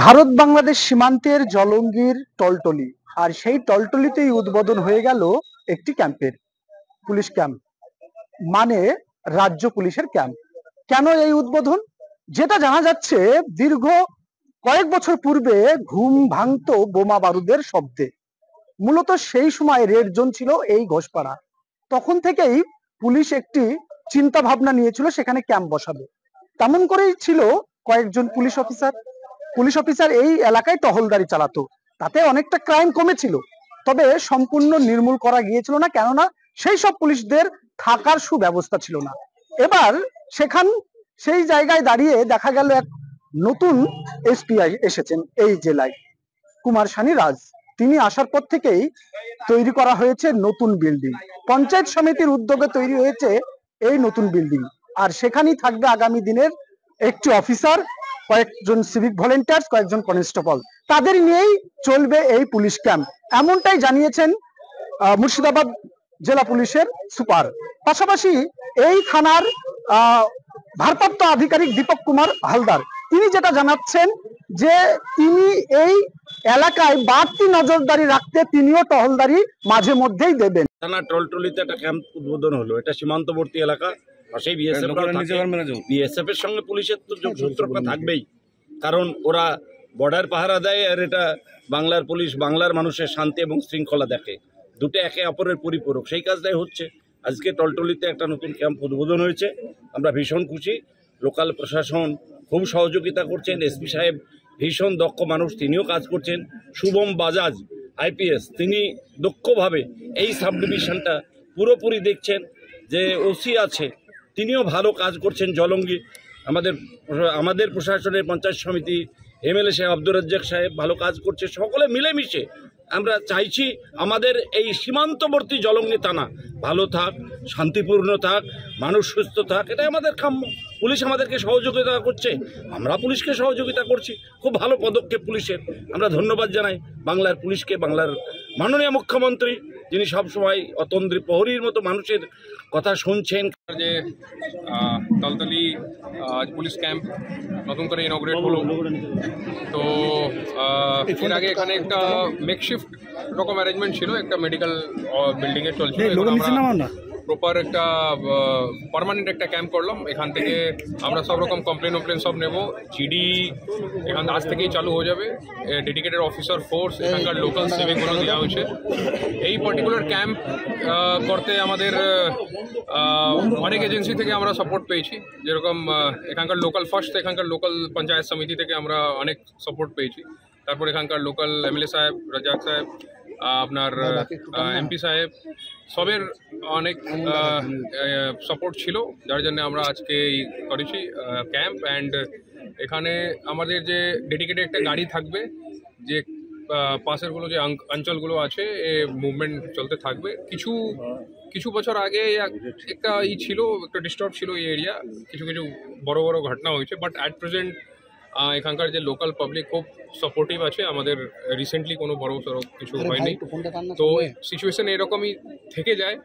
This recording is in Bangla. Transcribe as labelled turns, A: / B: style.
A: ভারত বাংলাদেশ সীমান্তের জলঙ্গির টলটলি, আর সেই টলটলিতেই উদ্বোধন হয়ে গেল একটি ক্যাম্পের, পুলিশ ক্যাম্প, মানে রাজ্য পুলিশের ক্যাম্প। কেন এই উদ্বোধন? যেটা জানা যাচ্ছে, দীর্ঘ কয়েক বছর পূর্বে ঘুম ভাঙতো বোমা বারুদের শব্দে। মূলত সেই সময় রেড জোন ছিল এই ঘোষপাড়া। তখন থেকেই পুলিশ একটি চিন্তা ভাবনা নিয়েছিল সেখানে ক্যাম্প বসাবে। তেমন করেই ছিল কয়েকজন পুলিশ অফিসার এই এলাকায় টহলদারি চালাতো। তাতে অনেকটা ক্রাইম কমেছিল, তবে সম্পূর্ণ নির্মূল করা গিয়েছিল না, কেননা সেই সব পুলিশদের থাকার সুব্যবস্থা ছিল না। এবার সেই জায়গায় দাঁড়িয়ে দেখা গেল এক নতুন এসপিআই এসেছেন এই জেলায়, কুমার সানি রাজ। তিনি আসার পর থেকেই তৈরি করা হয়েছে নতুন বিল্ডিং। পঞ্চায়েত সমিতির উদ্যোগে তৈরি হয়েছে এই নতুন বিল্ডিং, আর সেখানেই থাকবে আগামী দিনের একটি অফিসার, কয়েকজন সিভিক ভলেন্টিয়ার্স, কয়েকজন কনস্টেবল। তাদের নিয়েই চলবে এই পুলিশ ক্যাম্প, এমনটাই জানিয়েছেন মুর্শিদাবাদ জেলা পুলিশের সুপার। পাশাপাশি এই থানার ভারপ্রাপ্ত আধিকারিক দীপক কুমার হালদার, তিনি যেটা জানাচ্ছেন যে তিনি এই এলাকায় বাড়তি নজরদারি রাখতে তিনিও টহলদারি মাঝে মধ্যেই দেবেন।
B: থানা টলটলিতে একটা ক্যাম্প উদ্বোধন হলো। এটা সীমান্তবর্তী এলাকা, পাশেই বিএসএফ এর সঙ্গে পুলিশের তো যোগসূত্রতা থাকবেই, কারণ ওরা বর্ডার পাহারা দেয়, আর এটা বাংলার পুলিশ বাংলার মানুষের শান্তি এবং শৃঙ্খলা দেখে, দুটো একে অপরের পরিপূরক, সেই কাজটাই হচ্ছে। আজকে টলটলিতে একটা নতুন ক্যাম্প উদ্বোধন হয়েছে, আমরা ভীষণ খুশি। লোকাল প্রশাসন খুব সহযোগিতা করছেন, এসপি সাহেব ভীষণ দক্ষ মানুষ, তিনিও কাজ করছেন। শুভম বাজাজ আইপিএস, তিনি দক্ষভাবে এই সাব ডিভিশনটা পুরোপুরি দেখছেন। যে ওসি আছে, তিনিও ভালো কাজ করছেন। জলঙ্গি আমাদের প্রশাসনের পঞ্চায়েত সমিতি এমএলএ সাহেব আব্দুর রাজ্জাক সাহেব ভালো কাজ করছে। সকলে মিলেমিশে আমরা চাইছি আমাদের এই সীমান্তবর্তী জলঙ্গি থানা ভালো থাক, শান্তিপূর্ণ থাক, মানুষ সুস্থ থাক, এটাই আমাদের কাম্য। পুলিশ আমাদেরকে সহযোগিতা করছে, আমরা পুলিশকে সহযোগিতা করছি। খুব ভালো পদক্ষেপ পুলিশের, আমরা ধন্যবাদ জানাই বাংলার পুলিশকে, বাংলার মাননীয় মুখ্যমন্ত্রী, যিনি সবসময় অতন্দ্রী প্রহরীর মতো মানুষের কথা শুনছেন।
C: যে তলতলি পুলিশ ক্যাম্প নতুন করে ইনগ্রেট হলো, তো এর আগে এখানে একটা মেকশিফট রকম অ্যারেঞ্জমেন্ট ছিল, একটা মেডিকেল বিল্ডিংয়ে চলছিল। প্রপার একটা পার্মানেন্ট একটা ক্যাম্প করলাম। এখান থেকে আমরা সব রকম কমপ্লেন সব নেব। জিডি এখান আজ থেকেই চালু হয়ে যাবে। ডেডিকেটেড অফিসার ফোর্স, এখানকার লোকাল সিভিকগুলো দেওয়া হয়েছে। এই পার্টিকুলার ক্যাম্প করতে আমাদের অনেক এজেন্সি থেকে আমরা সাপোর্ট পেয়েছি, যেরকম এখানকার লোকাল ফার্স্ট, এখানকার লোকাল পঞ্চায়েত সমিতি থেকে আমরা অনেক সাপোর্ট পেয়েছি। তারপর এখানকার লোকাল এমএলএ সাহেব, রাজ্জাক সাহেব, আপনার এমপি সাহেব, সবের অনেক সাপোর্ট ছিল, যার জন্য আমরা আজকে করেছি ক্যাম্প। অ্যান্ড এখানে আমাদের যে ডেডিকেটেড একটা গাড়ি থাকবে, যে পাশেরগুলো যে অঞ্চলগুলো আছে এ মুভমেন্ট চলতে থাকবে। কিছু বছর আগে একটা ছিল, একটা ডিস্টার্ব ছিল এই এরিয়া, কিছু বড় বড় ঘটনা হয়েছে, বাট অ্যাট প্রেজেন্ট এখানকার যে লোকাল পাবলিক খুব সাপোর্টিভ আছে। আমাদের রিসেন্টলি কোনো বড় সড়ো কিছু হয়নি, তো সিচুয়েশন এরকমই থেকে যায়।